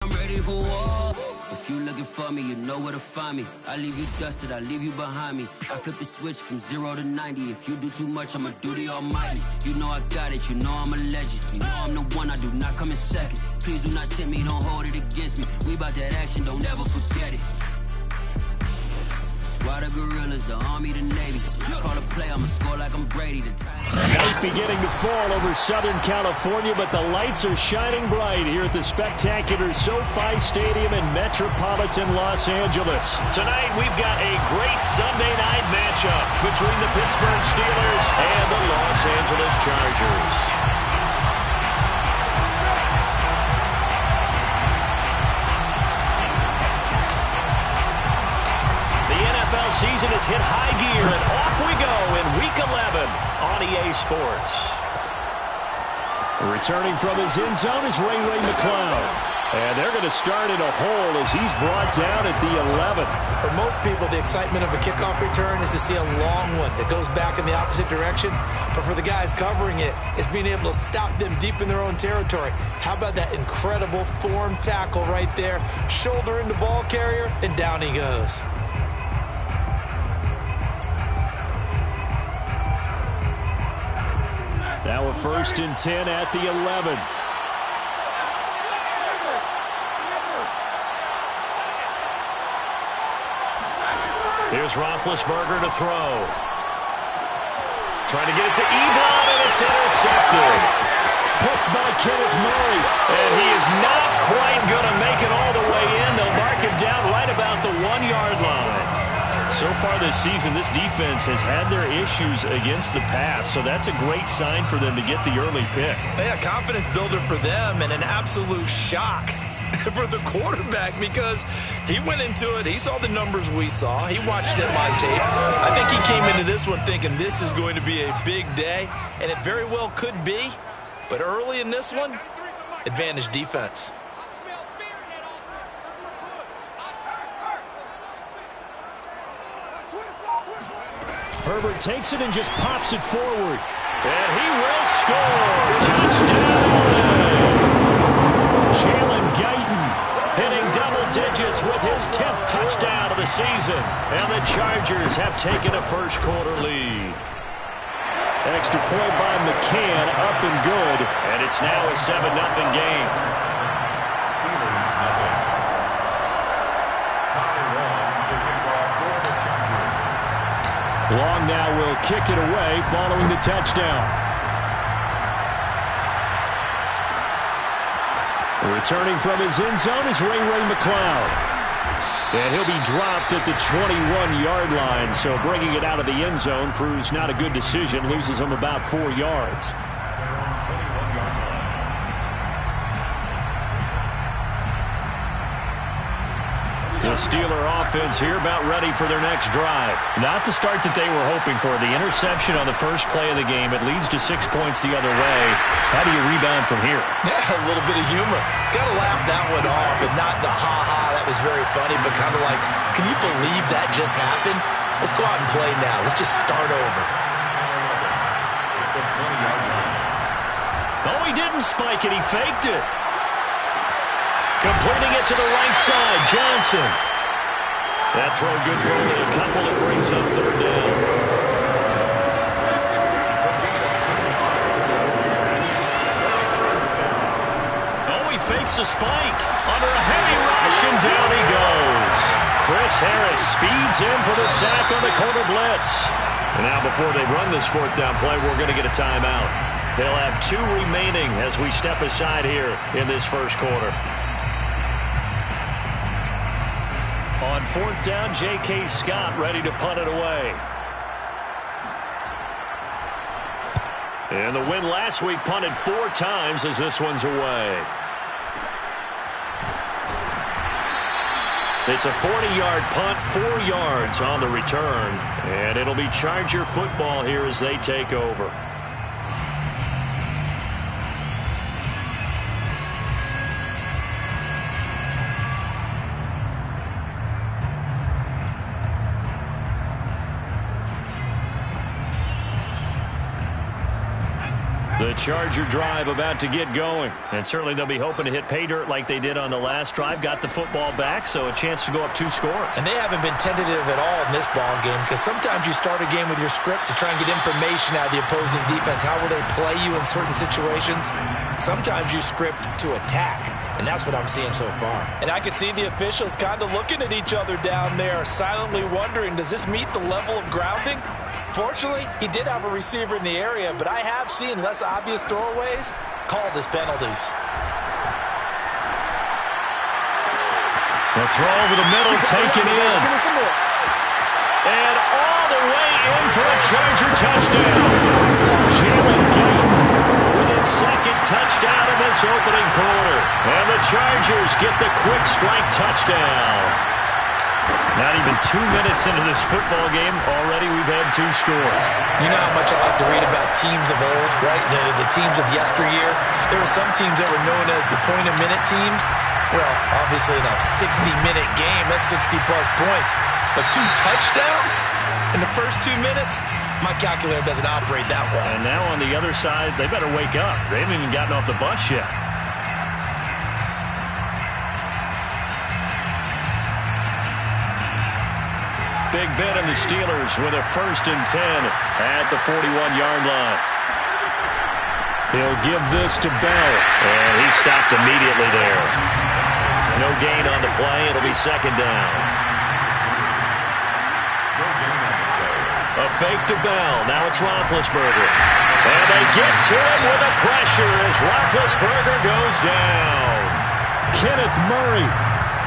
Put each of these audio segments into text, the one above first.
I'm ready for war. If you looking for me, you know where to find me. I leave you dusted, I leave you behind me. I flip the switch from 0 to 90. If you do too much, I'ma do the almighty. You know I got it, you know I'm a legend. You know I'm the one, I do not come in second. Please do not tempt me, don't hold it against me. We about that action, don't ever forget it. Squad of gorillas, the Army, the Navy. Call a play, I'ma score like I'm Brady. Night beginning to fall over Southern California, but the lights are shining bright here at the spectacular SoFi Stadium in metropolitan Los Angeles. Tonight, we've got a great Sunday night matchup between the Pittsburgh Steelers and the Los Angeles Chargers. Season has hit high gear, and off we go in Week 11 on EA Sports. Returning from his end zone is Ray McCloud. And they're going to start in a hole as he's brought down at the 11. For most people, the excitement of a kickoff return is to see a long one that goes back in the opposite direction. But for the guys covering it, it's being able to stop them deep in their own territory. How about that incredible form tackle right there? Shoulder into ball carrier, and down he goes. Now a 1st and 10 at the 11. Here's Roethlisberger to throw. Trying to get it to Ebron, and it's intercepted. Picked by Kenneth Murray. And he is not quite going to make it all the way in. They'll mark him down right about the 1-yard line. So far this season, this defense has had their issues against the pass, so that's a great sign for them to get the early pick. Yeah, confidence builder for them and an absolute shock for the quarterback because he went into it. He saw the numbers we saw. He watched them on tape. I think he came into this one thinking this is going to be a big day, and it very well could be. But early in this one, advantage defense. Herbert takes it and just pops it forward. And he will score. Touchdown! Jalen Guyton hitting double digits with his 10th touchdown of the season. And the Chargers have taken a first-quarter lead. Extra point by McCann, up and good. And it's now a 7-0 game. Long now will kick it away following the touchdown. Returning from his end zone is Ray McCloud. And he'll be dropped at the 21-yard line, so bringing it out of the end zone proves not a good decision. Loses him about 4 yards. The Steeler offense here about ready for their next drive. Not the start that they were hoping for. The interception on the first play of the game. It leads to 6 points the other way. How do you rebound from here? Yeah, a little bit of humor. Got to laugh that one off and not the ha-ha. That was very funny, but kind of like, can you believe that just happened? Let's go out and play now. Let's just start over. Oh, he didn't spike it. He faked it. Completing it to the right side, Johnson. That throw good for only a couple. It brings up 3rd down. Oh, he fakes a spike. Under a heavy rush, and down he goes. Chris Harris speeds in for the sack on the corner blitz. And now before they run this 4th down play, we're going to get a timeout. They'll have 2 remaining as we step aside here in this first quarter. On 4th down, J.K. Scott ready to punt it away. And the win last week punted 4 times as this one's away. It's a 40-yard punt, 4 yards on the return. And it'll be Charger football here as they take over. The Charger drive about to get going. And certainly they'll be hoping to hit pay dirt like they did on the last drive. Got the football back, so a chance to go up 2 scores. And they haven't been tentative at all in this ball game, because sometimes you start a game with your script to try and get information out of the opposing defense. How will they play you in certain situations? Sometimes you script to attack, and that's what I'm seeing so far. And I could see the officials kind of looking at each other down there, silently wondering, does this meet the level of grounding? Fortunately, he did have a receiver in the area, but I have seen less obvious throwaways called as penalties. The throw over the middle taken in. And all the way in for a Charger touchdown. Jalen Guyton with his second touchdown in this opening quarter. And the Chargers get the quick strike touchdown. Not even 2 minutes into this football game, already we've had 2 scores. You know how much I like to read about teams of old, right? The teams of yesteryear. There were some teams that were known as the point-a-minute teams. Well, obviously in a 60-minute game, that's 60-plus points. But 2 touchdowns in the first 2 minutes? My calculator doesn't operate that well. And now on the other side, they better wake up. They haven't even gotten off the bus yet. Big Ben and the Steelers with a 1st and 10 at the 41-yard line. He'll give this to Bell, and he stopped immediately there. No gain on the play. It'll be 2nd down. A fake to Bell. Now it's Roethlisberger. And they get to him with the pressure as Roethlisberger goes down. Kenneth Murray.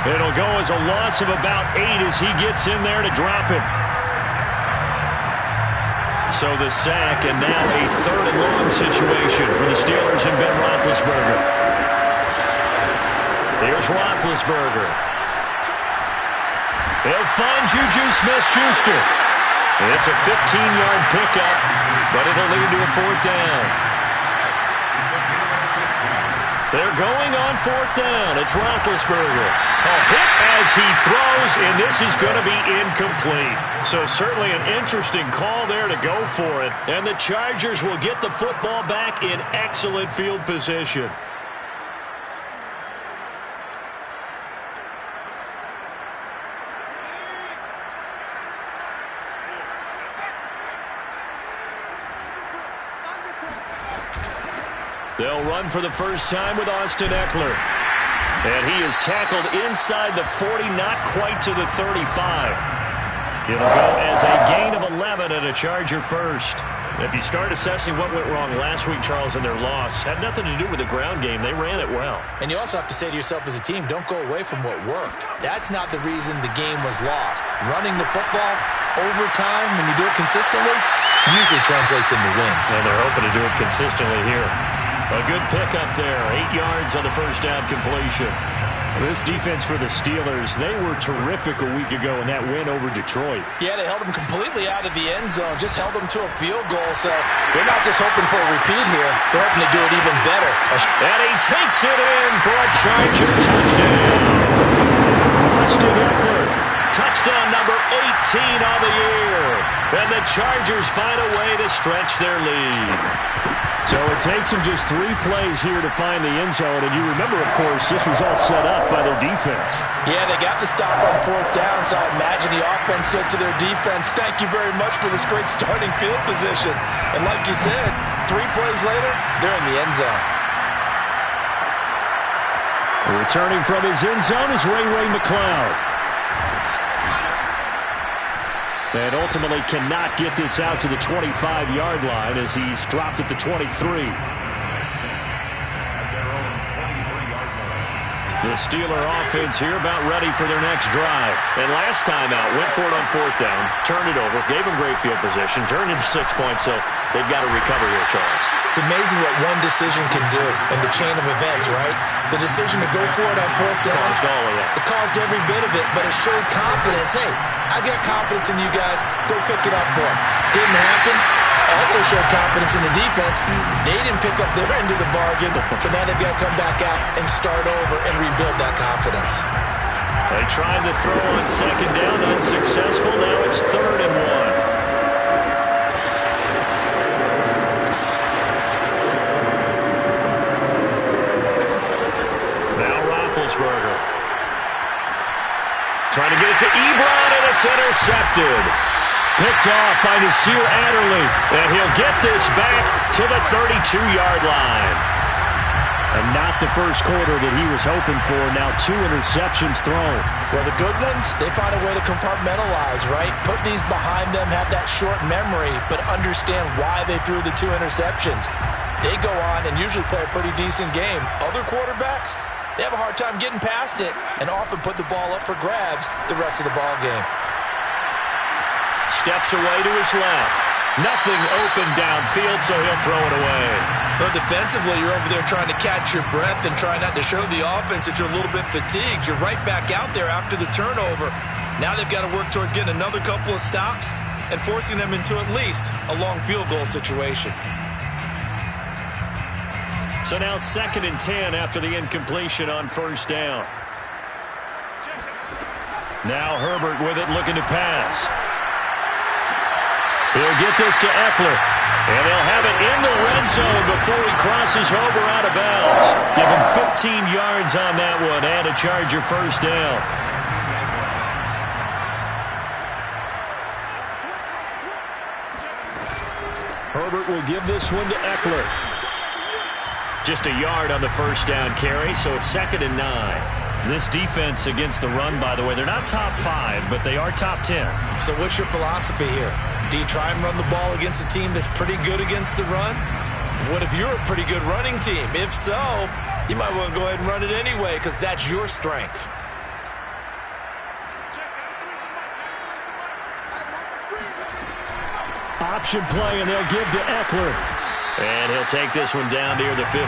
It'll go as a loss of about 8 as he gets in there to drop him. So the sack, and now a 3rd and long situation for the Steelers and Ben Roethlisberger. Here's Roethlisberger. He'll find Juju Smith-Schuster. It's a 15-yard pickup, but it'll lead to a 4th down. They're going on 4th down. It's Roethlisberger. A hit as he throws, and this is going to be incomplete. So certainly an interesting call there to go for it. And the Chargers will get the football back in excellent field position. They'll run for the first time with Austin Eckler. And he is tackled inside the 40, not quite to the 35. It'll go as a gain of 11 and a Charger first. If you start assessing what went wrong last week, Charles, in their loss, had nothing to do with the ground game. They ran it well. And you also have to say to yourself as a team, don't go away from what worked. That's not the reason the game was lost. Running the football over time, when you do it consistently, usually translates into wins. And they're hoping to do it consistently here. A good pickup there. 8 yards on the first down completion. This defense for the Steelers, they were terrific a week ago in that win over Detroit. Yeah, they held them completely out of the end zone, just held them to a field goal. So they're not just hoping for a repeat here. They're hoping to do it even better. And he takes it in for a Charger touchdown. Austin Eckler, touchdown number 18 on the year. And the Chargers find a way to stretch their lead. So it takes them just 3 plays here to find the end zone. And you remember, of course, this was all set up by their defense. Yeah, they got the stop on 4th down, so I imagine the offense said to their defense, thank you very much for this great starting field position. And like you said, 3 plays later, they're in the end zone. Returning from his end zone is Ray McCloud. And ultimately cannot get this out to the 25-yard line as he's dropped at the 23. The Steeler offense here about ready for their next drive. And last time out, went for it on 4th down, turned it over, gave them great field position, turned into 6 points, so they've got to recover here, Charles. It's amazing what one decision can do in the chain of events, right? The decision to go for it on 4th down, Caused all of that. It caused every bit of it, but it showed confidence. Hey, I've got confidence in you guys. Go pick it up for them. Didn't happen. Also showed confidence in the defense. They didn't pick up their end of the bargain, so now they've got to come back out and start over and rebuild that confidence. They tried to throw on 2nd down, unsuccessful. Now it's 3rd and 1. Trying to get it to Ebron, and it's intercepted. Picked off by Nasir Adderley, and he'll get this back to the 32-yard line. And not the first quarter that he was hoping for. Now 2 interceptions thrown. Well, the good ones, they find a way to compartmentalize, right? Put these behind them, have that short memory, but understand why they threw the 2 interceptions. They go on and usually play a pretty decent game. Other quarterbacks, they have a hard time getting past it and often put the ball up for grabs the rest of the ball game. Steps away to his left. Nothing open downfield, so he'll throw it away. But defensively, you're over there trying to catch your breath and trying not to show the offense that you're a little bit fatigued. You're right back out there after the turnover. Now they've got to work towards getting another couple of stops and forcing them into at least a long field goal situation. So now 2nd and 10 after the incompletion on first down. Now Herbert with it, looking to pass. He'll get this to Eckler, and they'll have it in the red zone before he crosses over out of bounds. Give him 15 yards on that one and a Charger first down. Herbert will give this one to Eckler. Just a yard on the first down carry, so it's 2nd and 9. This defense against the run, by the way, they're not top 5, but they are top 10. So what's your philosophy here? Do you try and run the ball against a team that's pretty good against the run? What if you're a pretty good running team? If so, you might want to go ahead and run it anyway because that's your strength. Option play, and they'll give to Eckler. And he'll take this one down near the 15.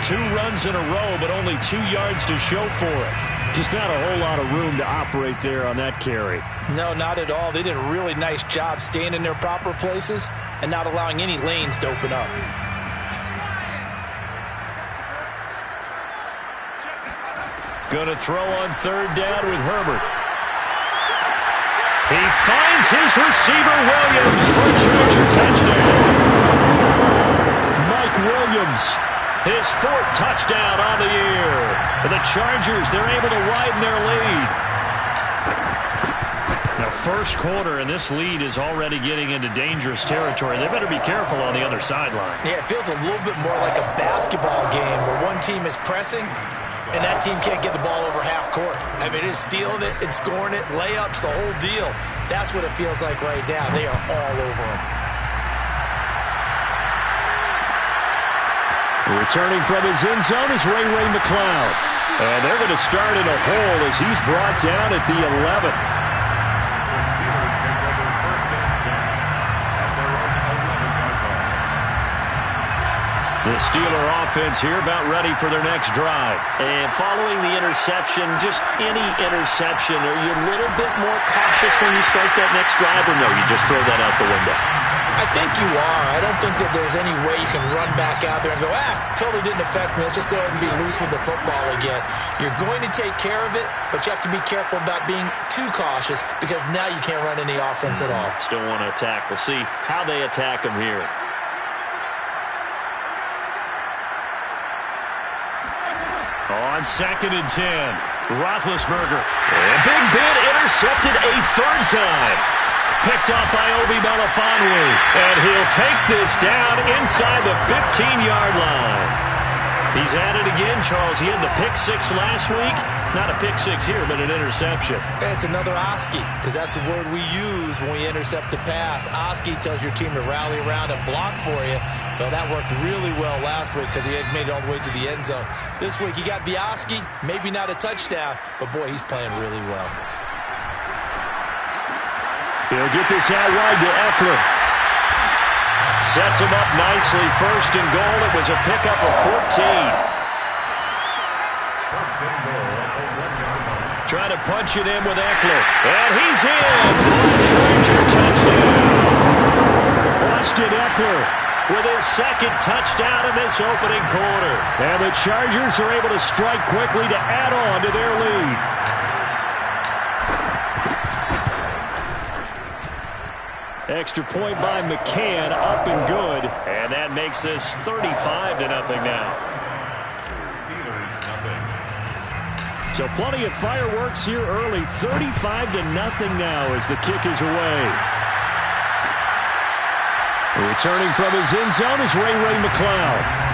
2 runs in a row, but only 2 yards to show for it. Just not a whole lot of room to operate there on that carry. No, not at all. They did a really nice job staying in their proper places and not allowing any lanes to open up. Going to throw on 3rd down with Herbert. He finds his receiver, Williams, for a Charger touchdown. Mike Williams, his 4th touchdown on the year. And the Chargers, they're able to widen their lead. Now, first quarter, and this lead is already getting into dangerous territory. They better be careful on the other sideline. Yeah, it feels a little bit more like a basketball game where one team is pressing and that team can't get the ball over half court. I mean, it's stealing it and scoring it, layups, the whole deal. That's what it feels like right now. They are all over them. Returning from his end zone is Ray McCloud. And they're going to start in a hole as he's brought down at the 11. The Steeler offense here about ready for their next drive. And following the interception, just any interception, are you a little bit more cautious when you start that next drive, or no, you just throw that out the window? I think you are. I don't think that there's any way you can run back out there and go, totally didn't affect me. Let's just go ahead and be loose with the football again. You're going to take care of it, but you have to be careful about being too cautious because now you can't run any offense at all. Still want to attack. We'll see how they attack them here. On 2nd and 10, Roethlisberger. And Big Ben intercepted a 3rd time. Picked up by Obi Melifonwu. And he'll take this down inside the 15-yard line. He's at it again, Charles. He had the pick 6 last week. Not a pick 6 here, but an interception. It's another Oski, because that's the word we use when we intercept a pass. Oski tells your team to rally around and block for you. Well, that worked really well last week because he had made it all the way to the end zone. This week, he got the Oski, maybe not a touchdown, but boy, he's playing really well. He'll get this out wide to Eckler. Sets him up nicely. 1st and goal. It was a pickup of 14. Trying to punch it in with Eckler. And he's in for a Charger touchdown. Austin Eckler with his 2nd touchdown in this opening quarter. And the Chargers are able to strike quickly to add on to their lead. Extra point by McCann, up and good. And that makes this 35-0 now. Steelers, nothing. So plenty of fireworks here early. 35-0 now as the kick is away. Returning from his end zone is Ray McCloud.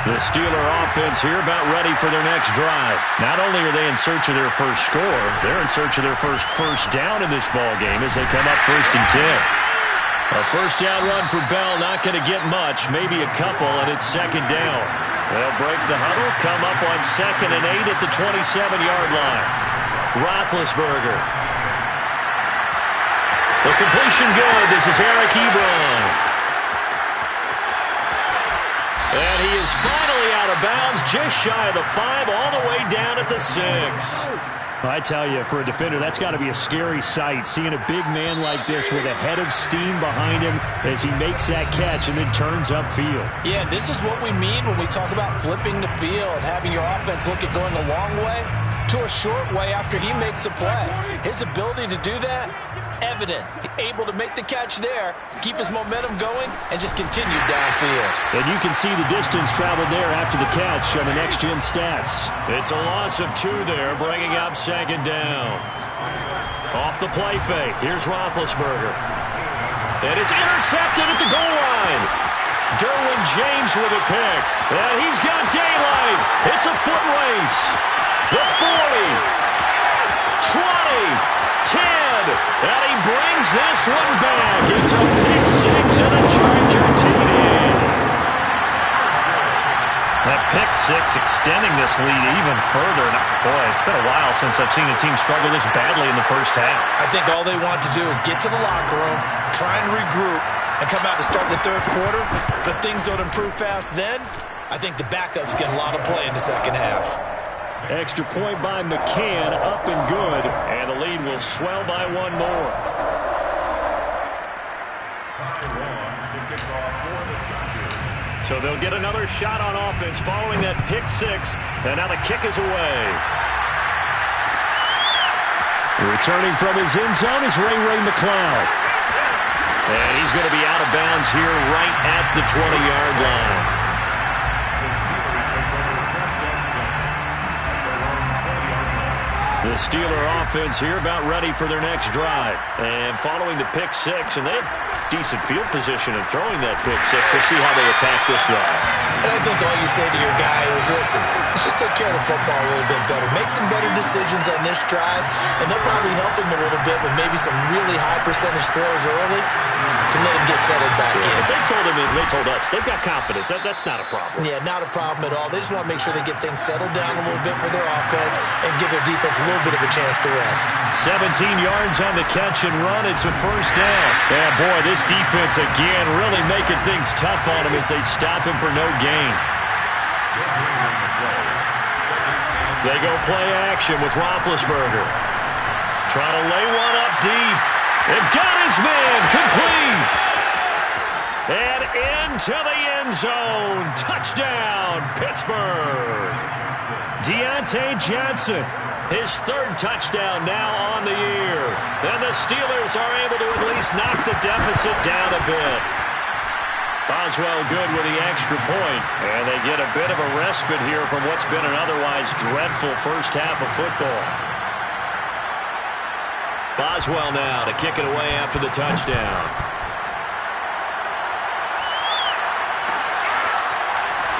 The Steeler offense here about ready for their next drive. Not only are they in search of their first score, they're in search of their first down in this ball game as they come up 1st and 10. A first down run for Bell, not going to get much, maybe a couple, and it's 2nd down. They'll break the huddle, come up on 2nd and 8 at the 27-yard line. Roethlisberger. The completion good. This is Eric Ebron. And he is finally out of bounds, just shy of the 5, all the way down at the 6. I tell you, for a defender, that's got to be a scary sight, seeing a big man like this with a head of steam behind him as he makes that catch and then turns upfield. Yeah, this is what we mean when we talk about flipping the field, having your offense look at going a long way to a short way after he makes a play. His ability to do that, evident. Able to make the catch there, keep his momentum going, and just continue downfield. And you can see the distance traveled there after the catch on the next-gen stats. It's a loss of 2 there, bringing up 2nd down. Off the play fake, here's Roethlisberger. And it's intercepted at the goal line. Derwin James with a pick. And he's got daylight. It's a foot race. The 40, 20, 10, and he brings this one back. It's a pick 6 and a Charger TD. That pick 6 extending this lead even further. Boy, it's been a while since I've seen a team struggle this badly in the first half. I think all they want to do is get to the locker room, try and regroup, and come out to start the 3rd quarter. But if things don't improve fast then, I think the backups get a lot of play in the 2nd half. Extra point by McCann, up and good, and the lead will swell by 1 more. So they'll get another shot on offense following that pick 6, and now the kick is away. Returning from his end zone is Ray McCloud. And he's going to be out of bounds here right at the 20-yard line. The Steeler offense here about ready for their next drive. And following the pick 6, and they have decent field position in throwing that pick 6. We'll see how they attack this drive. And I think all you say to your guy is, listen, let's just take care of the football a little bit better. Make some better decisions on this drive, and they'll probably help him a little bit with maybe some really high percentage throws early to let him get settled back in. They told us they've got confidence. That's not a problem. Yeah, not a problem at all. They just want to make sure they get things settled down a little bit for their offense and give their defense a little bit of a chance to rest. 17 yards on the catch and run. It's a first down. Yeah, boy, this defense again really making things tough on him as they stop him for no gain. They go play action with Roethlisberger. Trying to lay one up deep. They've got his man complete. And into the end zone. Touchdown, Pittsburgh. Deontay Johnson, his 3rd touchdown now on the year. And the Steelers are able to at least knock the deficit down a bit. Boswell good with the extra point. And they get a bit of a respite here from what's been an otherwise dreadful first half of football. Boswell now to kick it away after the touchdown.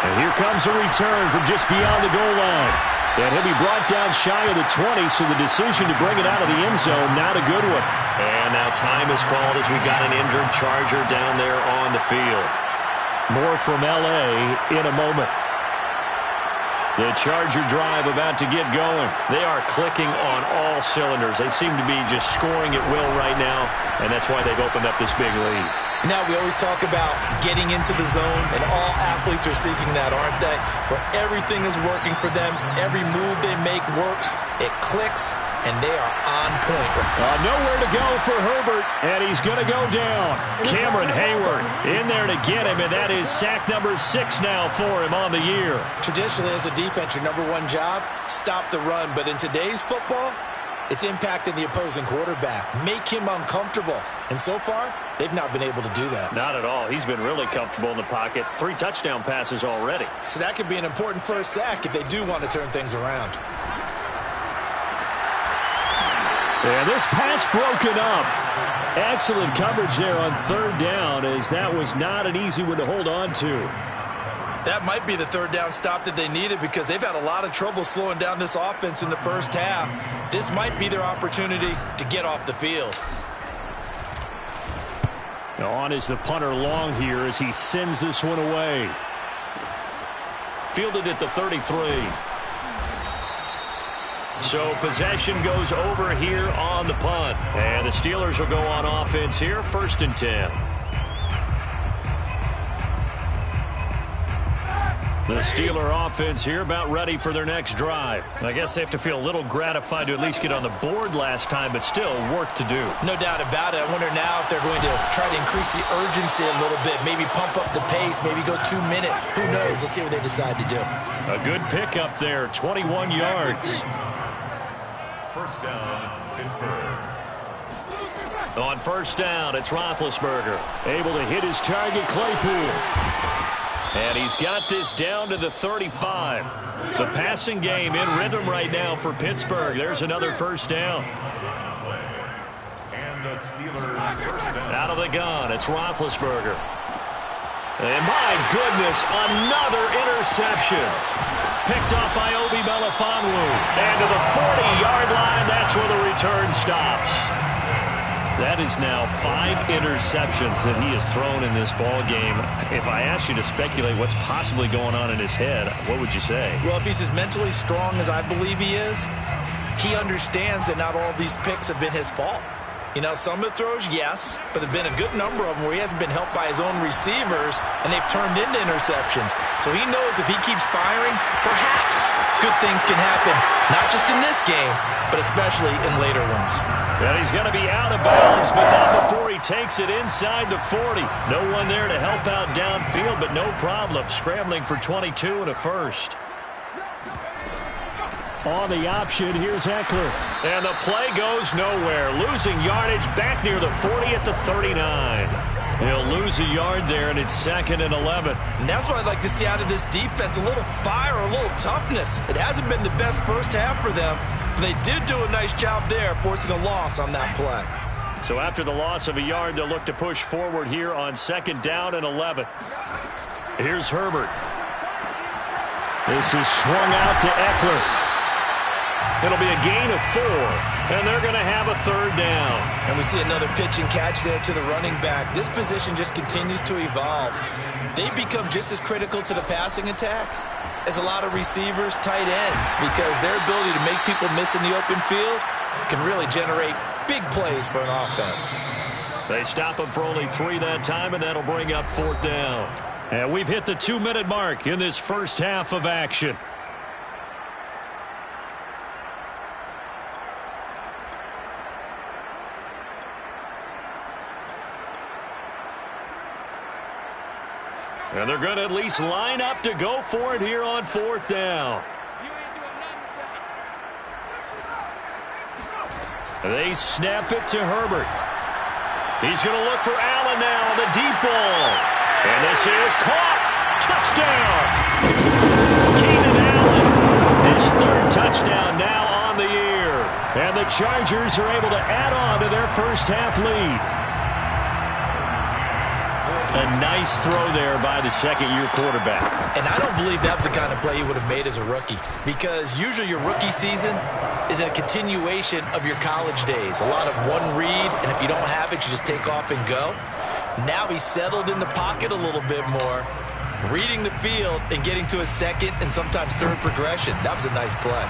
And here comes a return from just beyond the goal line. And he'll be brought down shy of the 20, so the decision to bring it out of the end zone, not a good one. And now time is called as we've got an injured Charger down there on the field. More from L.A. in a moment. The Charger drive about to get going. They are clicking on all cylinders. They seem to be just scoring at will right now, and that's why they've opened up this big lead. Now, we always talk about getting into the zone, and all athletes are seeking that, aren't they? Where everything is working for them. Every move they make works. It clicks, and they are on point. Nowhere to go for Herbert, and he's going to go down. Cameron Hayward in there to get him, and that is sack number 6 now for him on the year. Traditionally, as a defense, your number one job, stop the run. But in today's football, it's impacting the opposing quarterback. Make him uncomfortable. And so far, they've not been able to do that. Not at all. He's been really comfortable in the pocket. 3 touchdown passes already. So that could be an important first sack if they do want to turn things around. And this pass broken up. Excellent coverage there on 3rd down, as that was not an easy one to hold on to. That might be the 3rd down stop that they needed, because they've had a lot of trouble slowing down this offense in the first half. This might be their opportunity to get off the field. On is the punter long here as he sends this one away. Fielded at the 33. So possession goes over here on the punt. And the Steelers will go on offense here, 1st and 10. The Steeler offense here about ready for their next drive. I guess they have to feel a little gratified to at least get on the board last time, but still work to do. No doubt about it. I wonder now if they're going to try to increase the urgency a little bit, maybe pump up the pace, maybe go 2 minute. Who knows? Let's see what they decide to do. A good pickup there, 21 yards. First down, Pittsburgh. On 1st down, it's Roethlisberger. Able to hit his target, Claypool. And he's got this down to the 35. The passing game in rhythm right now for Pittsburgh. There's another 1st down. And the Steelers first down. Out of the gun, it's Roethlisberger. And my goodness, another interception. Picked off by Obi Melifonwu. And to the 40-yard line, that's where the return stops. That is now 5 interceptions that he has thrown in this ball game. If I asked you to speculate what's possibly going on in his head, what would you say? Well, if he's as mentally strong as I believe he is, he understands that not all of these picks have been his fault. You know, some of the throws, yes, but there have been a good number of them where he hasn't been helped by his own receivers, and they've turned into interceptions. So he knows if he keeps firing, perhaps good things can happen, not just in this game, but especially in later ones. And he's going to be out of bounds, but not before he takes it inside the 40. No one there to help out downfield, but no problem. Scrambling for 22 and a 1st. On the option, here's Eckler. And the play goes nowhere. Losing yardage back near the 40 at the 39. He'll lose a yard there, and it's 2nd and 11. And that's what I'd like to see out of this defense, a little fire, a little toughness. It hasn't been the best first half for them, but they did do a nice job there, forcing a loss on that play. So after the loss of a yard, they'll look to push forward here on 2nd down and 11. Here's Herbert. This is swung out to Eckler. It'll be a gain of 4, and they're going to have a 3rd down. And we see another pitch and catch there to the running back. This position just continues to evolve. They become just as critical to the passing attack as a lot of receivers, tight ends, because their ability to make people miss in the open field can really generate big plays for an offense. They stop him for only 3 that time, and that'll bring up 4th down. And we've hit the 2-minute mark in this first half of action. And they're going to at least line up to go for it here on 4th down. They snap it to Herbert. He's going to look for Allen now on the deep ball. And this is caught. Touchdown. Keenan Allen, his 3rd touchdown now on the year. And the Chargers are able to add on to their first half lead. A nice throw there by the 2nd-year quarterback. And I don't believe that was the kind of play he would have made as a rookie, because usually your rookie season is a continuation of your college days. A lot of one read, and if you don't have it, you just take off and go. Now he's settled in the pocket a little bit more, reading the field and getting to a 2nd and sometimes 3rd progression. That was a nice play.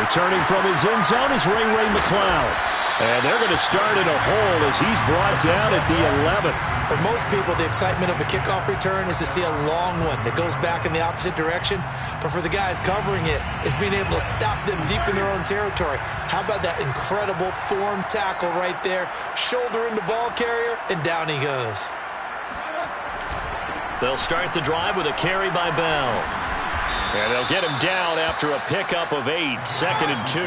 Returning from his end zone is Ray McCloud. And they're going to start in a hole as he's brought down at the 11. For most people, the excitement of the kickoff return is to see a long one that goes back in the opposite direction. But for the guys covering it, is being able to stop them deep in their own territory. How about that incredible form tackle right there? Shoulder in the ball carrier, and down he goes. They'll start the drive with a carry by Bell. And they'll get him down after a pickup of 8, 2nd and 2.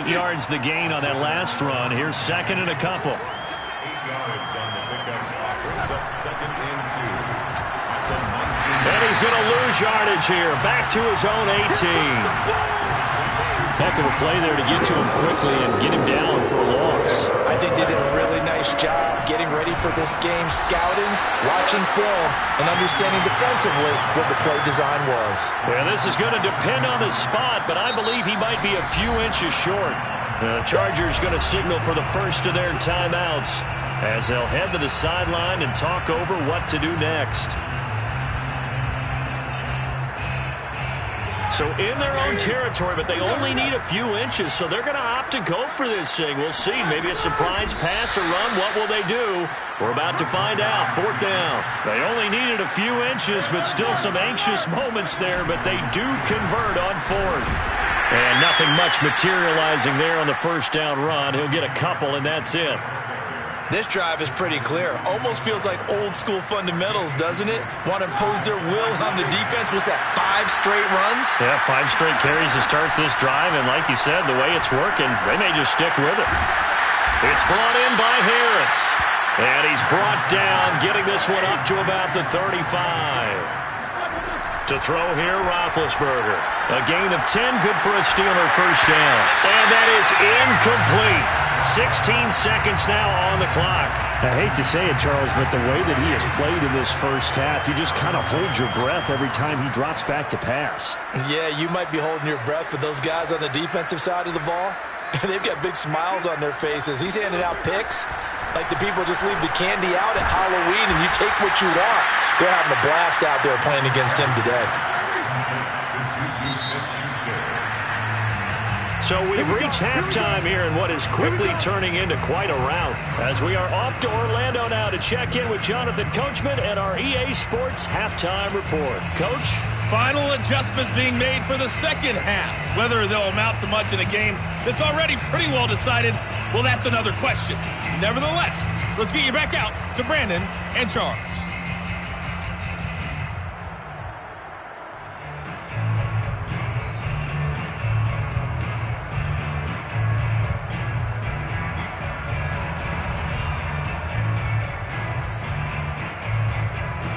8 yards the gain on that last run. Here's 2nd and a couple. 8 yards on the pickup. Brings up 2nd and 2. That's a 19. And he's going to lose yardage here. Back to his own 18. Heck of a play there to get to him quickly and get him down for a loss. I think they did a really nice job getting ready for this game, scouting, watching film, and understanding defensively what the play design was. Well, this is going to depend on the spot, but I believe he might be a few inches short. The Chargers going to signal for the first of their timeouts as they'll head to the sideline and talk over what to do next. So in their own territory, but they only need a few inches, so they're going to opt to go for this thing. We'll see. Maybe a surprise pass or run. What will they do? We're about to find out. 4th down. They only needed a few inches, but still some anxious moments there, but they do convert on 4th. And nothing much materializing there on the first down run. He'll get a couple, and that's it. This drive is pretty clear. Almost feels like old school fundamentals, doesn't it? Want to impose their will on the defense. What's that, 5 straight runs? Yeah, 5 straight carries to start this drive, and like you said, the way it's working, they may just stick with it. It's brought in by Harris, and he's brought down, getting this one up to about the 35. To throw here, Roethlisberger. A gain of 10, good for a Steeler first down. And that is incomplete. 16 seconds now on the clock. I hate to say it, Charles, but the way that he has played in this first half, you just kind of hold your breath every time he drops back to pass. Yeah, you might be holding your breath, but those guys on the defensive side of the ball, they've got big smiles on their faces. He's handing out picks like the people just leave the candy out at Halloween and you take what you want. They're having a blast out there playing against him today. So we've reached halftime here in what is quickly turning into quite a rout as we are off to Orlando now to check in with Jonathan Coachman and our EA Sports Halftime Report. Coach? Final adjustments being made for the second half. Whether they'll amount to much in a game that's already pretty well decided, well, that's another question. Nevertheless, let's get you back out to Brandon and Charles.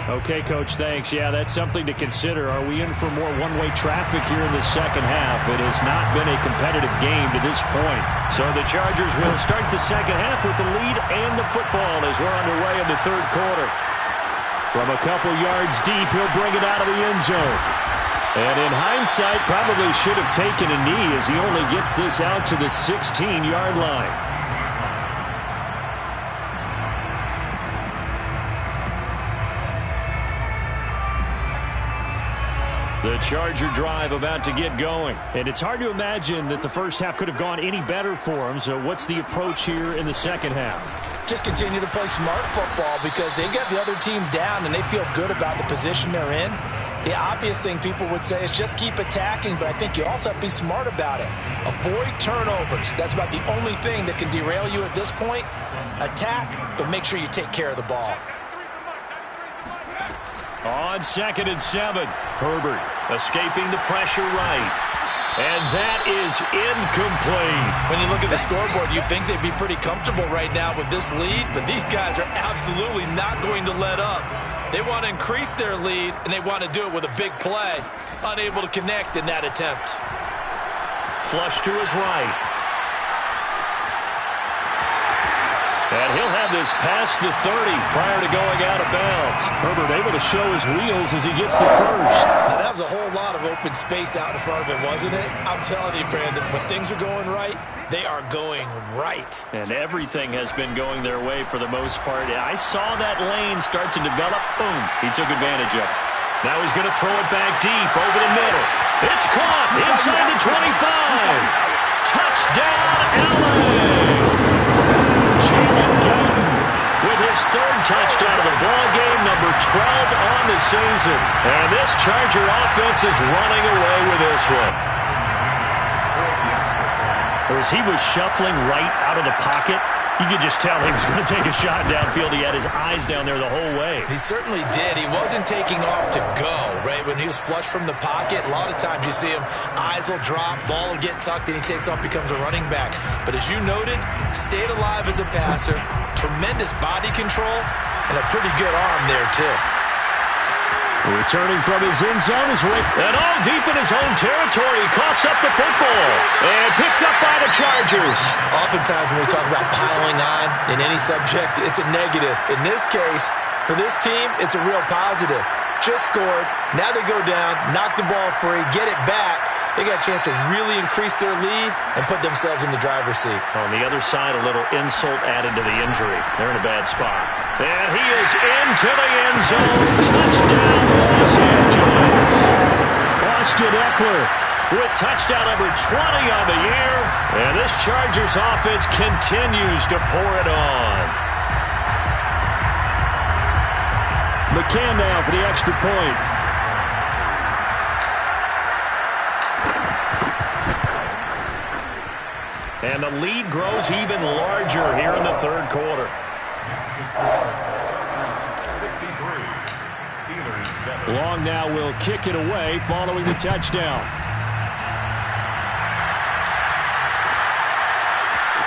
Okay, Coach, thanks. Yeah, that's something to consider. Are we in for more one-way traffic here in the second half? It has not been a competitive game to this point. So the Chargers will start the second half with the lead and the football as we're underway in the third quarter. From a couple yards deep, he'll bring it out of the end zone. And in hindsight, probably should have taken a knee as he only gets this out to the 16-yard line. The Charger drive about to get going. And it's hard to imagine that the first half could have gone any better for them. So what's the approach here in the second half? Just continue to play smart football because they got the other team down and they feel good about the position they're in. The obvious thing people would say is just keep attacking, but I think you also have to be smart about it. Avoid turnovers. That's about the only thing that can derail you at this point. Attack, but make sure you take care of the ball. On 2nd and 7, Herbert escaping the pressure right. And that is incomplete. When you look at the scoreboard, you'd think they'd be pretty comfortable right now with this lead, but these guys are absolutely not going to let up. They want to increase their lead, and they want to do it with a big play. Unable to connect in that attempt. Flush to his right. And he'll have this past the 30 prior to going out of bounds. Herbert able to show his wheels as he gets the first. Now, that was a whole lot of open space out in front of him, wasn't it? I'm telling you, Brandon, when things are going right, they are going right. And everything has been going their way for the most part. I saw that lane start to develop. Boom. He took advantage of it. Now he's going to throw it back deep over the middle. It's caught inside the 25. Touchdown, LA! Jalen Guyton with his third touchdown of the ball game, number 12 on the season. And this Charger offense is running away with this one. As he was shuffling right out of the pocket, You could just tell he was going to take a shot downfield. He had his eyes down there the whole way. He certainly did. He wasn't taking off to go, right? When he was flush from the pocket, a lot of times you see him, eyes will drop, ball will get tucked, and he takes off, becomes a running back. But as you noted, stayed alive as a passer, tremendous body control, and a pretty good arm there, too. Returning from his end zone is Rick. And all deep in his own territory. He coughs up the football. And picked up by the Chargers. Oftentimes when we talk about piling on in any subject, it's a negative. In this case, for this team, it's a real positive. Just scored. Now they go down, knock the ball free, get it back. They got a chance to really increase their lead and put themselves in the driver's seat. On the other side, a little insult added to the injury. They're in a bad spot. And he is into the end zone. Touchdown, Los Angeles. Austin Eckler with touchdown number 20 on the year. And this Chargers offense continues to pour it on. McCann now for the extra point. And the lead grows even larger here in the third quarter. 63. Steelers 7. Long now will kick it away following the touchdown.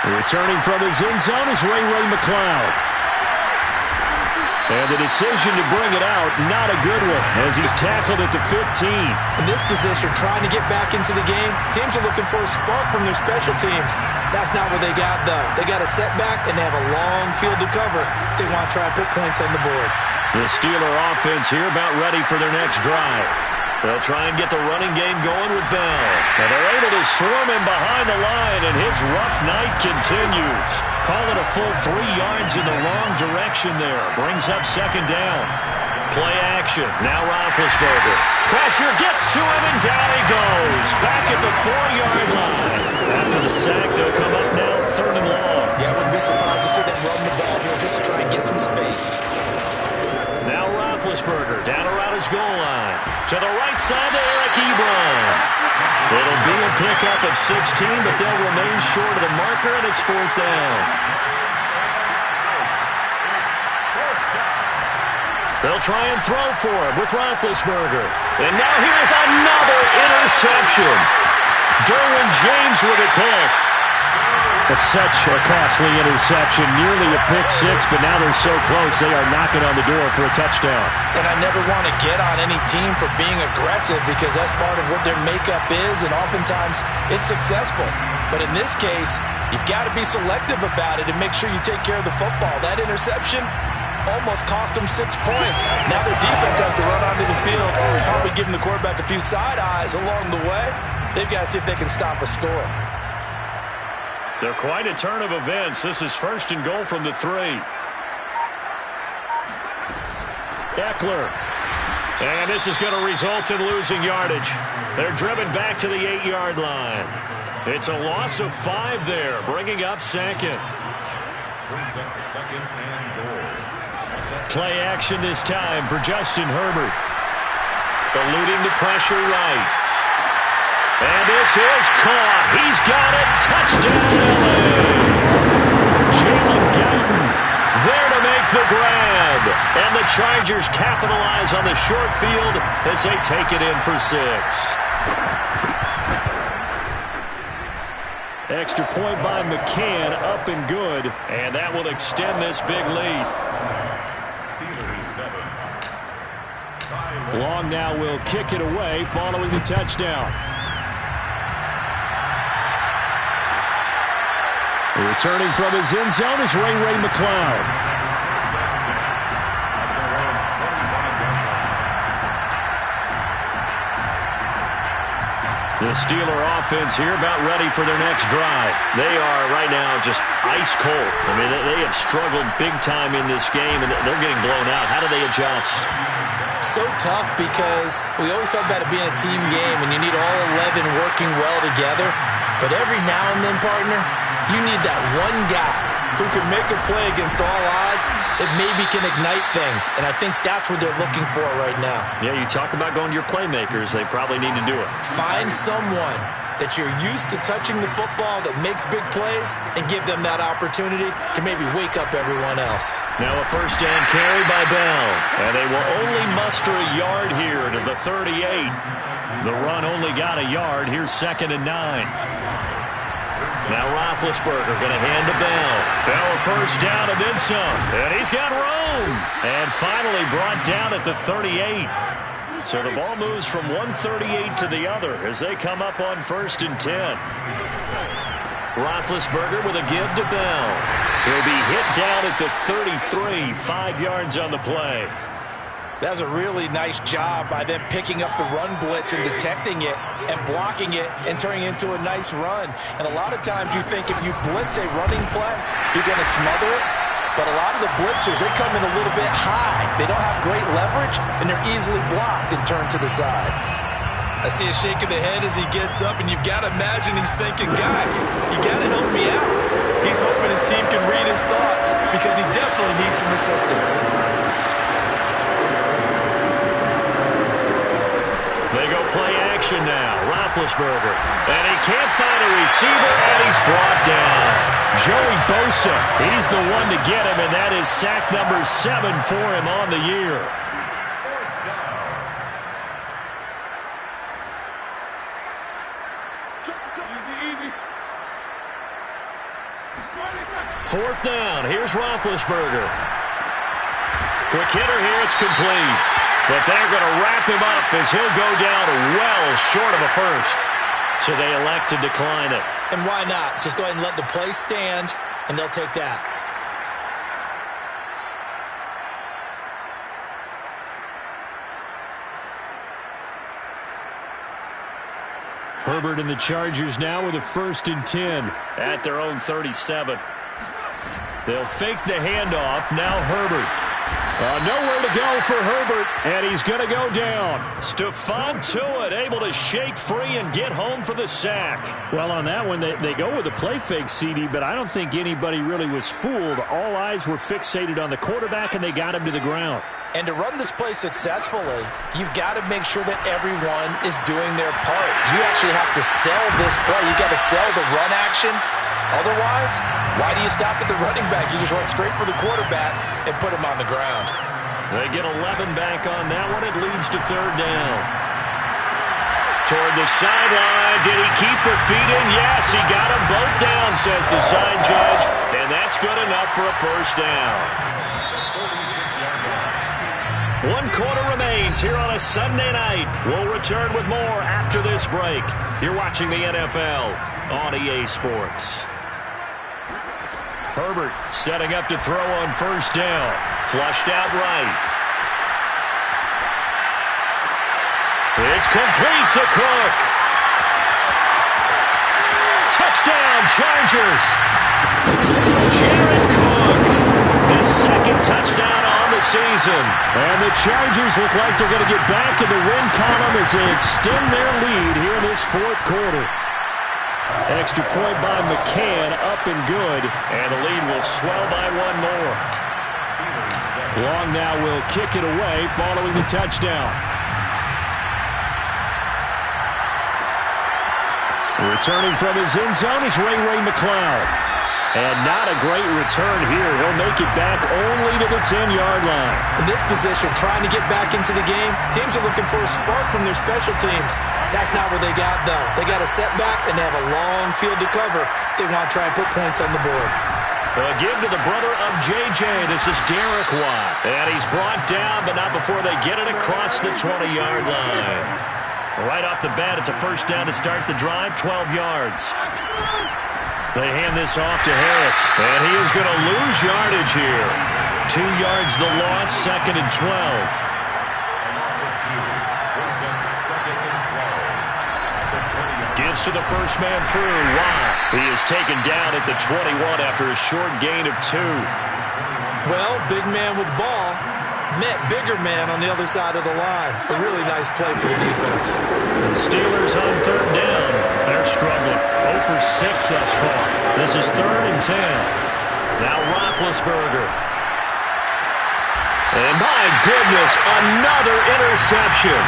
Returning from his end zone is Ray McCloud. And the decision to bring it out, not a good one, as he's tackled at the 15. In this position, trying to get back into the game, teams are looking for a spark from their special teams. That's not what they got, though. They got a setback, and they have a long field to cover if they want to try and put points on the board. The Steeler offense here about ready for their next drive. They'll try and get the running game going with Bell. And they're able to swarm him behind the line, and his rough night continues. Call it a full 3 yards in the wrong direction there. Brings up second down. Play action. Now Roethlisberger. Pressure gets to him, and down he goes. Back at the 4-yard line. After the sack, they'll come up now third and long. Yeah, I wouldn't be surprised to see them run the ball here just to try and get some space. Now Roethlisberger down around his goal line. To the right side to Eric Ebron. It'll be a pickup of 16, but they'll remain short of the marker, and it's fourth down. They'll try and throw for him with Roethlisberger. And now here's another interception. Derwin James with a pick. It's such a costly interception, nearly a pick six, but now they're so close they are knocking on the door for a touchdown. And I never want to get on any team for being aggressive because that's part of what their makeup is, and oftentimes it's successful. But in this case, you've got to be selective about it and make sure you take care of the football. That interception almost cost them 6 points. Now their defense has to run onto the field, probably giving the quarterback a few side eyes along the way. They've got to see if they can stop a score. They're quite a turn of events. This is first and goal from the 3. Eckler. And this is going to result in losing yardage. They're driven back to the 8-yard line. It's a loss of 5 there, bringing up second. Brings up second and goal. Play action this time for Justin Herbert. Eluding the pressure right. And this is caught. He's got it. Touchdown, LA. Jalen Guyton there to make the grab. And the Chargers capitalize on the short field as they take it in for 6. Extra point by McCann, up and good. And that will extend this big lead. Steelers 7. Long now will kick it away following the touchdown. Returning from his end zone is Ray McCloud. The Steeler offense here about ready for their next drive. They are right now just ice cold. I mean, they have struggled big time in this game, and they're getting blown out. How do they adjust? So tough because we always talk about it being a team game, and you need all 11 working well together. But every now and then, partner, you need that one guy who can make a play against all odds that maybe can ignite things. And I think that's what they're looking for right now. Yeah, you talk about going to your playmakers. They probably need to do it. Find someone that you're used to touching the football, that makes big plays, and give them that opportunity to maybe wake up everyone else. Now a first down carry by Bell, and they will only muster a yard here to the 38. The run only got a yard. Here's 2nd and 9. Now Roethlisberger going to hand to Bell. Bell a first down and then some. And he's got room. And finally brought down at the 38. So the ball moves from 138 to the other as they come up on 1st and 10. Roethlisberger with a give to Bell. He'll be hit down at the 33, 5 yards on the play. That was a really nice job by them picking up the run blitz and detecting it and blocking it and turning it into a nice run. And a lot of times you think if you blitz a running play, you're going to smother it. But a lot of the blitzers, they come in a little bit high. They don't have great leverage, and they're easily blocked and turned to the side. I see a shake of the head as he gets up, and you've got to imagine he's thinking, guys, you got to help me out. He's hoping his team can read his thoughts because he definitely needs some assistance. They go play action now. Roethlisberger. And he can't find a receiver, and he's brought down. Joey Bosa, he's the one to get him, and that is sack number 7 for him on the year. Fourth down. Here's Roethlisberger. Quick hitter here. It's complete. But they're going to wrap him up as he'll go down well short of a first. So they elect to decline it. And why not? Just go ahead and let the play stand, and they'll take that. Herbert and the Chargers now with a 1st and 10 at their own 37. They'll fake the handoff. Now Herbert. Nowhere to go for Herbert, and he's going to go down. Stephon Tuitt able to shake free and get home for the sack. Well, on that one, they go with a play fake, CD, but I don't think anybody really was fooled. All eyes were fixated on the quarterback, and they got him to the ground. And to run this play successfully, you've got to make sure that everyone is doing their part. You actually have to sell this play. You've got to sell the run action. Otherwise, why do you stop at the running back? You just run straight for the quarterback and put him on the ground. They get 11 back on that one. It leads to 3rd down. Toward the sideline. Did he keep the feet in? Yes, he got them both down, says the side judge. And that's good enough for a first down. 1 quarter remains here on a Sunday night. We'll return with more after this break. You're watching the NFL on EA Sports. Herbert setting up to throw on 1st down. Flushed out right. It's complete to Cook. Touchdown, Chargers. Jared Cook. His 2nd touchdown on the season. And the Chargers look like they're going to get back in the win column as they extend their lead here in this 4th quarter. Extra point by McCann, up and good. And the lead will swell by 1 more. Long now will kick it away following the touchdown. Returning from his end zone is Ray McCloud. And not a great return here. He'll make it back only to the 10-yard line. In this position, trying to get back into the game, teams are looking for a spark from their special teams. That's not what they got, though. They got a setback, and they have a long field to cover if they want to try and put points on the board. A give to the brother of J.J. This is Derek Watt. And he's brought down, but not before they get it across the 20-yard line. Right off the bat, it's a first down to start the drive, 12 yards. They hand this off to Harris, and he is going to lose yardage here. 2 yards the loss, 2nd and 12. Gives to the first man through. Wow. He is taken down at the 21 after a short gain of 2. Well, big man with ball met bigger man on the other side of the line. A really nice play for the defense. The Steelers on 3rd down. They're struggling. 0 for 6 thus far. This is 3rd and 10. Now Roethlisberger. And my goodness, another interception.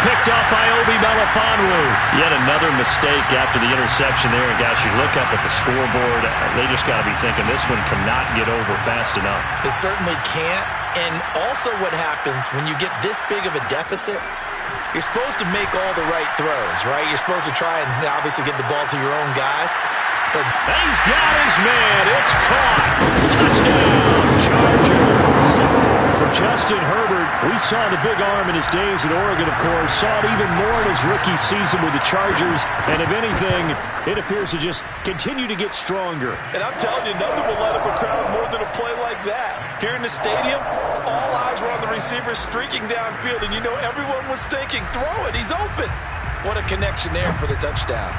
picked up by Obi Melifonwu. Yet another mistake after the interception there. And gosh, you look up at the scoreboard, they just got to be thinking this one cannot get over fast enough. It certainly can't. And also what happens when you get this big of a deficit, you're supposed to make all the right throws, right? You're supposed to try and obviously get the ball to your own guys. But he's got his man. It's caught. Touchdown, Chargers. For Justin Herbert, we saw the big arm in his days at Oregon, of course. Saw it even more in his rookie season with the Chargers. And if anything, it appears to just continue to get stronger. And I'm telling you, nothing will light up a crowd more than a play like that. Here in the stadium, all eyes were on the receiver streaking downfield. And you know everyone was thinking, throw it, he's open. What a connection there for the touchdown.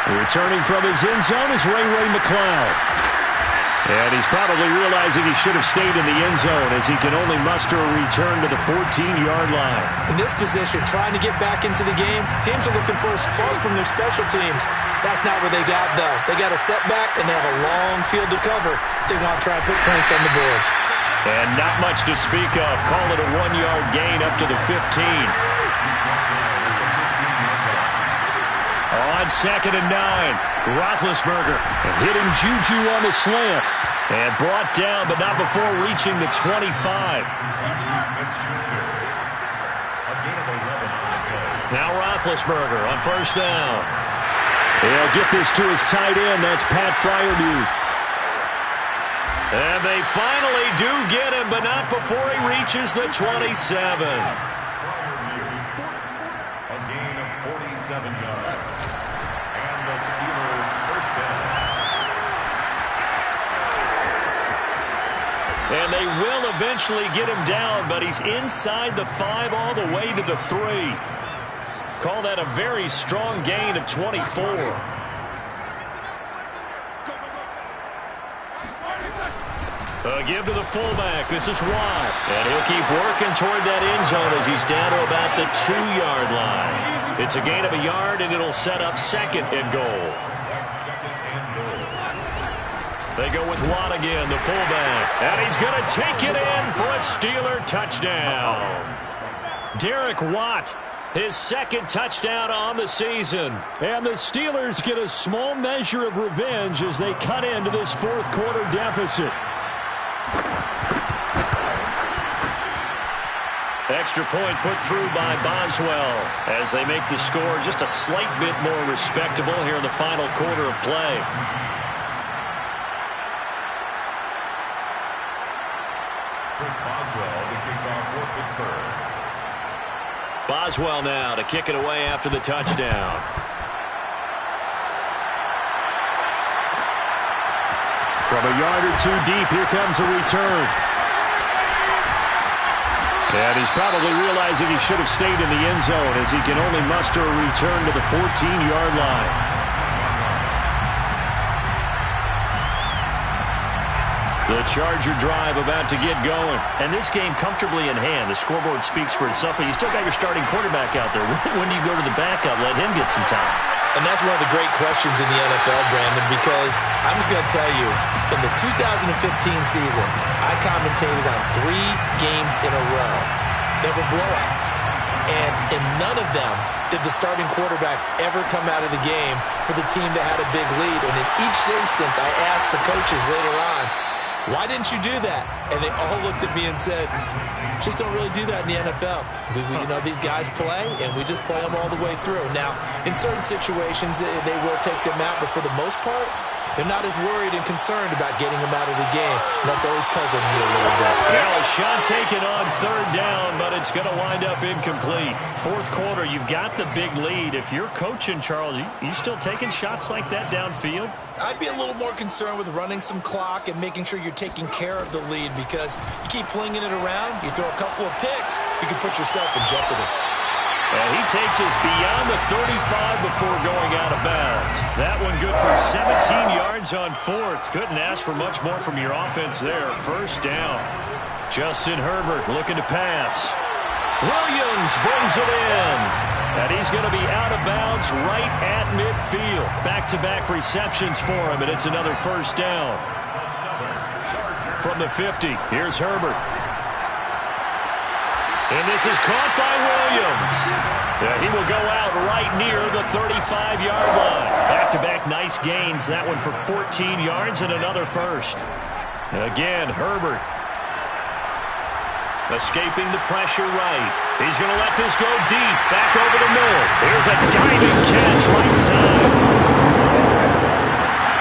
Returning from his end zone is Ray McCloud. And he's probably realizing he should have stayed in the end zone as he can only muster a return to the 14-yard line. In this position, trying to get back into the game, teams are looking for a spark from their special teams. That's not what they got, though. They got a setback, and they have a long field to cover if they want to try and put points on the board. And not much to speak of. Call it a 1-yard gain up to the 15. On 2nd and 9, Roethlisberger hitting Juju on the slant. And brought down, but not before reaching the 25. Now Roethlisberger on 1st down. He'll get this to his tight end. That's Pat Freiermuth. And they finally do get him, but not before he reaches the 27. A gain of 47 yards. And the Steelers first down. And they will eventually get him down, but he's inside the 5 all the way to the 3. Call that a very strong gain of 24. A give to the fullback. This is Watt. And he'll keep working toward that end zone as he's down to about the 2-yard line. It's a gain of a yard, and it'll set up 2nd and goal. They go with Watt again, the fullback. And he's going to take it in for a Steeler touchdown. Derek Watt, his 2nd touchdown on the season. And the Steelers get a small measure of revenge as they cut into this 4th quarter deficit. Extra point put through by Boswell as they make the score just a slight bit more respectable here in the final quarter of play. Chris Boswell, the kickoff for Pittsburgh. Boswell now to kick it away after the touchdown. From a yard or 2 deep, here comes a return. And he's probably realizing he should have stayed in the end zone as he can only muster a return to the 14-yard line. The Charger drive about to get going. And this game comfortably in hand. The scoreboard speaks for itself, but you still got your starting quarterback out there. When do you go to the backup? Let him get some time. And that's one of the great questions in the NFL, Brandon, because I'm just going to tell you, in the 2015 season, I commentated on 3 games in a row that were blowouts. And in none of them did the starting quarterback ever come out of the game for the team that had a big lead. And in each instance, I asked the coaches later on, why didn't you do that? And they all looked at me and said, just don't really do that in the NFL. You know, these guys play, and we just play them all the way through. Now, in certain situations, they will take them out, but for the most part, they're not as worried and concerned about getting them out of the game. And that's always puzzled me a little bit. Now a shot taken on 3rd down, but it's going to wind up incomplete. 4th quarter, you've got the big lead. If you're coaching, Charles, you still taking shots like that downfield? I'd be a little more concerned with running some clock and making sure you're taking care of the lead, because you keep flinging it around, you throw a couple of picks, you can put yourself in jeopardy. And he takes us beyond the 35 before going out of bounds. That one good for 17 yards on 4th. Couldn't ask for much more from your offense there. 1st down. Justin Herbert looking to pass. Williams brings it in. And he's going to be out of bounds right at midfield. Back-to-back receptions for him, and it's another 1st down. From the 50, here's Herbert. And this is caught by Williams. Yeah, he will go out right near the 35-yard line. Back-to-back nice gains. That one for 14 yards and another first. Again, Herbert. Escaping the pressure right. He's going to let this go deep. Back over the middle. Here's a diving catch right side.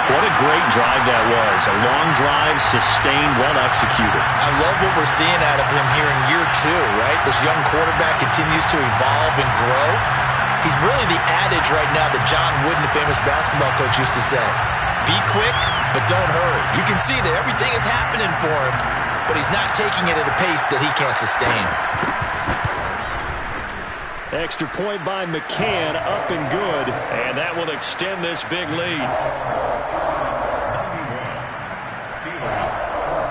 What a great drive that was. A long drive, sustained, well executed. I love what we're seeing out of him here in year 2, right? This young quarterback continues to evolve and grow. He's really the adage right now that John Wooden, the famous basketball coach, used to say. Be quick, but don't hurry. You can see that everything is happening for him, but he's not taking it at a pace that he can't sustain. Extra point by McCann, up and good, and that will extend this big lead. Steelers 48.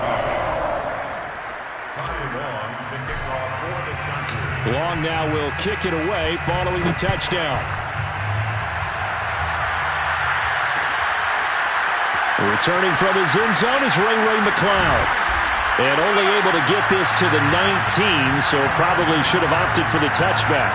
Ty Long to kick off for the Chargers. Long now will kick it away following the touchdown. Returning from his end zone is Ray McCloud. And only able to get this to the 19, so probably should have opted for the touchback.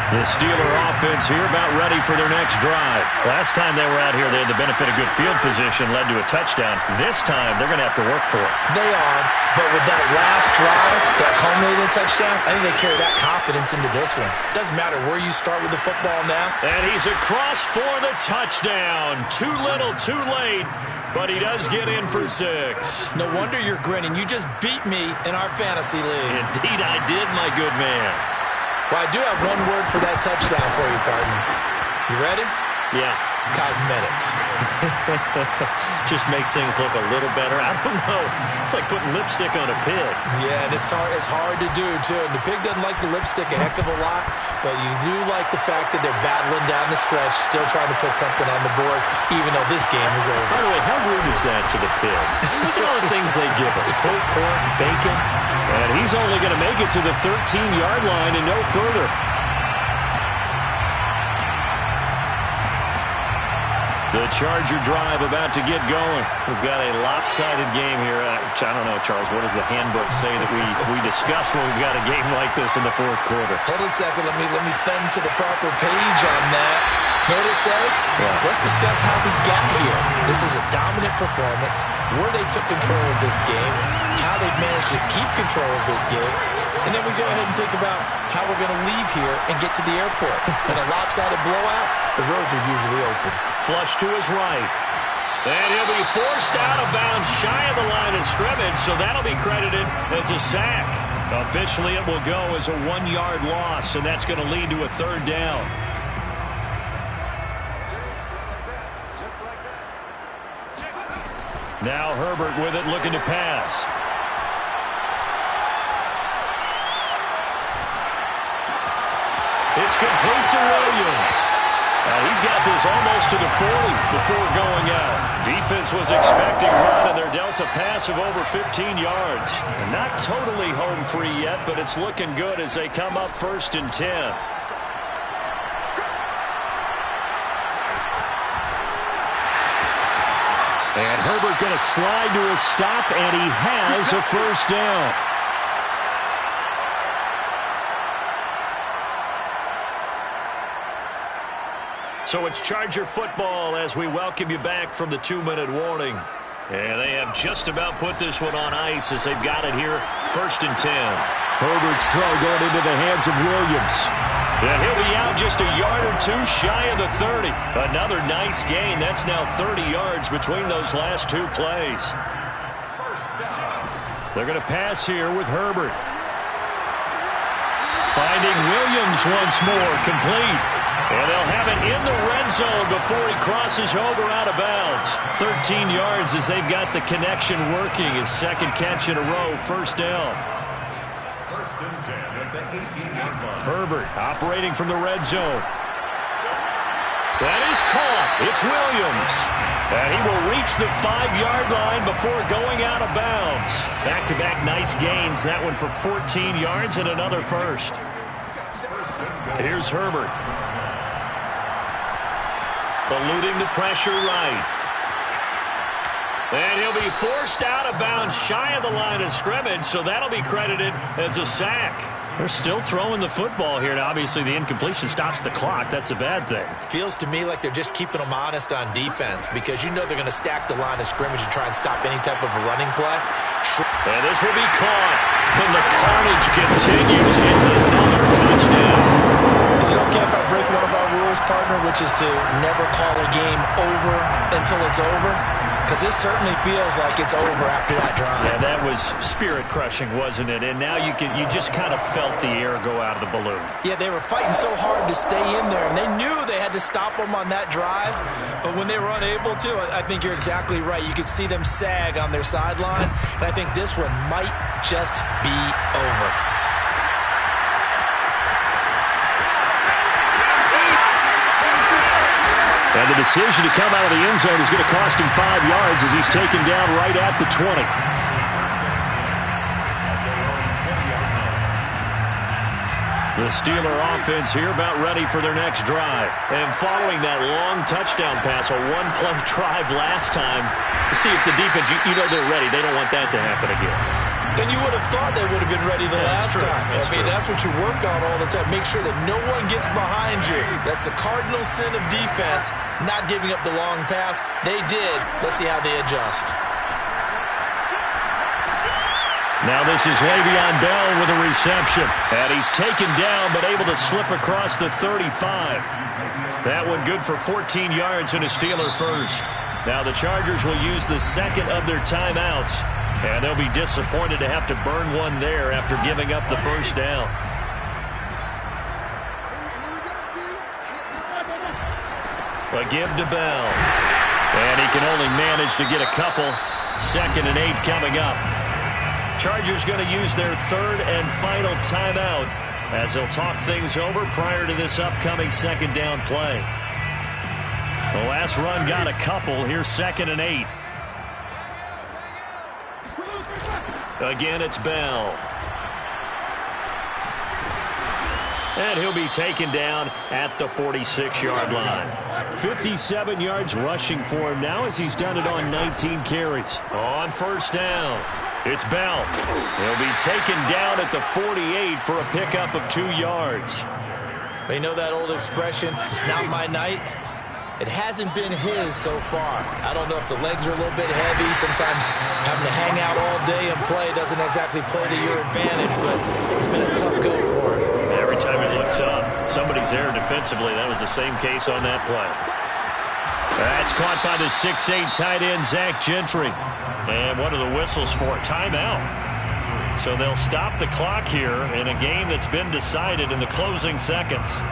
The Steeler offense here about ready for their next drive. Last time they were out here, they had the benefit of good field position, led to a touchdown. This time, they're going to have to work for it. They are, but with that last drive, that culminating touchdown, I think they carry that confidence into this one. Doesn't matter where you start with the football now. And he's across for the touchdown. Too little, too late, but he does get in for 6. No wonder you're grinning. You just beat me in our fantasy league. Indeed I did, my good man. Well, I do have one word for that touchdown for you, partner. You ready? Yeah. Cosmetics. Just makes things look a little better. I don't know. It's like putting lipstick on a pig. Yeah, and it's hard to do, too. And the pig doesn't like the lipstick a heck of a lot, but you do like the fact that they're battling down the stretch, still trying to put something on the board, even though this game is over. By the way, how rude is that to the pig? Look at all the things they give us. Pulled pork, bacon. And he's only going to make it to the 13-yard line and no further. The Charger drive about to get going. We've got a lopsided game here. I don't know, Charles, what does the handbook say that we discuss when we've got a game like this in the fourth quarter? Hold on a second. Let me thumb to the proper page on that. Know what it says? Yeah. Let's discuss how we got here. This is a dominant performance, where they took control of this game, how they've managed to keep control of this game, and then we go ahead and think about how we're going to leave here and get to the airport. In a lopsided blowout, the roads are usually open. Flush to his right. And he'll be forced out of bounds shy of the line of scrimmage, so that'll be credited as a sack. Officially, it will go as a 1-yard loss, and that's going to lead to a 3rd down. Now Herbert with it, looking to pass. It's complete to Williams. He's got this almost to the 40 before going out. Defense was expecting run, and they're dealt a pass of over 15 yards. And not totally home free yet, but it's looking good as they come up 1st and 10. And Herbert going to slide to a stop, and he has a 1st down. So it's Charger football as we welcome you back from the 2-minute warning. And they have just about put this one on ice as they've got it here, 1st and 10. Herbert's throw going into the hands of Williams. And he'll be out just a yard or 2 shy of the 30. Another nice gain. That's now 30 yards between those last 2 plays. They're going to pass here with Herbert. Finding Williams once more, complete. And they'll have it in the red zone before he crosses over out of bounds. 13 yards as they've got the connection working. His 2nd catch in a row, 1st down. 1st and 10 at the 18-yard line. Herbert operating from the red zone. That is caught. It's Williams. And he will reach the 5-yard line before going out of bounds. Back-to-back nice gains. That one for 14 yards and another 1st. Here's Herbert. Eluding the pressure right. And he'll be forced out of bounds shy of the line of scrimmage, so that'll be credited as a sack. They're still throwing the football here, and obviously the incompletion stops the clock. That's a bad thing. Feels to me like they're just keeping them honest on defense because you know they're going to stack the line of scrimmage and try and stop any type of a running play. And this will be caught, and the carnage continues. It's another touchdown. Is it okay if I break one of our rules, partner, which is to never call a game over until it's over? Because this certainly feels like it's over after that drive. Yeah, that was spirit-crushing, wasn't it? And now you just kind of felt the air go out of the balloon. Yeah, they were fighting so hard to stay in there, and they knew they had to stop them on that drive. But when they were unable to, I think you're exactly right. You could see them sag on their sideline, and I think this one might just be over. And the decision to come out of the end zone is going to cost him 5 yards as he's taken down right at the 20. The Steeler offense here about ready for their next drive. And following that long touchdown pass, a one-play drive last time, see if the defense, you know they're ready. They don't want that to happen again. And you would have thought they would have been ready the last time. That's what you work on all the time. Make sure that no one gets behind you. That's the cardinal sin of defense, not giving up the long pass. They did. Let's see how they adjust. Now this is Le'Veon Bell with a reception. And he's taken down but able to slip across the 35. That one good for 14 yards and a Steeler first. Now the Chargers will use the second of their timeouts. And they'll be disappointed to have to burn one there after giving up the first down. A give to Bell. And he can only manage to get a couple. 2nd and 8 coming up. Chargers going to use their third and final timeout as they'll talk things over prior to this upcoming second down play. The last run got a couple. Here's 2nd and 8. Again, it's Bell. And he'll be taken down at the 46-yard line. 57 yards rushing for him now as he's done it on 19 carries. On first down, it's Bell. He'll be taken down at the 48 for a pickup of 2 yards. You know that old expression, it's not my night? It hasn't been his so far. I don't know if the legs are a little bit heavy. Sometimes having to hang out all day and play doesn't exactly play to your advantage, but it's been a tough go for him. Every time he looks up, somebody's there defensively. That was the same case on that play. That's caught by the 6'8" tight end, Zach Gentry. And what are the whistles for? Timeout. So they'll stop the clock here in a game that's been decided in the closing seconds.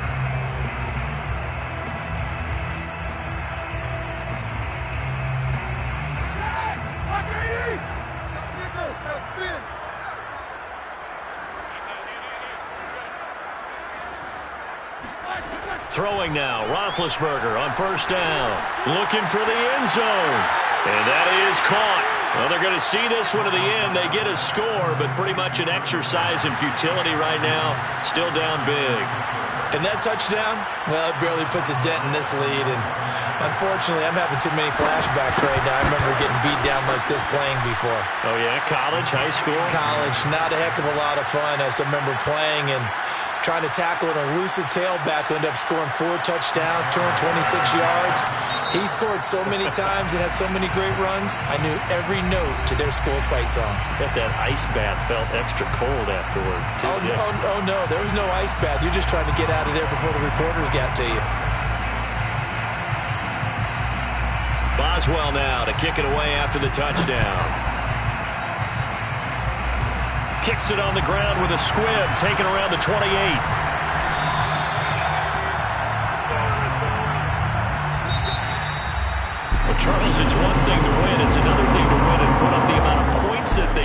Throwing now, Roethlisberger on first down. Looking for the end zone. And that is caught. Well, they're going to see this one to the end. They get a score, but pretty much an exercise in futility right now. Still down big. And that touchdown, well, it barely puts a dent in this lead. And unfortunately, I'm having too many flashbacks right now. I remember getting beat down like this playing before. Oh, yeah? College, high school? College. Not a heck of a lot of fun. I still remember playing and trying to tackle an elusive tailback who ended up scoring 4 touchdowns, 226 yards. He scored so many times and had so many great runs, I knew every note to their school's fight song. Bet that ice bath felt extra cold afterwards, too. Oh, no, there was no ice bath. You're just trying to get out of there before the reporters got to you. Boswell now to kick it away after the touchdown. Kicks it on the ground with a squib, taken around the 28. Well, Charles, it's one thing to win. It's another thing to win and put up the amount of points that they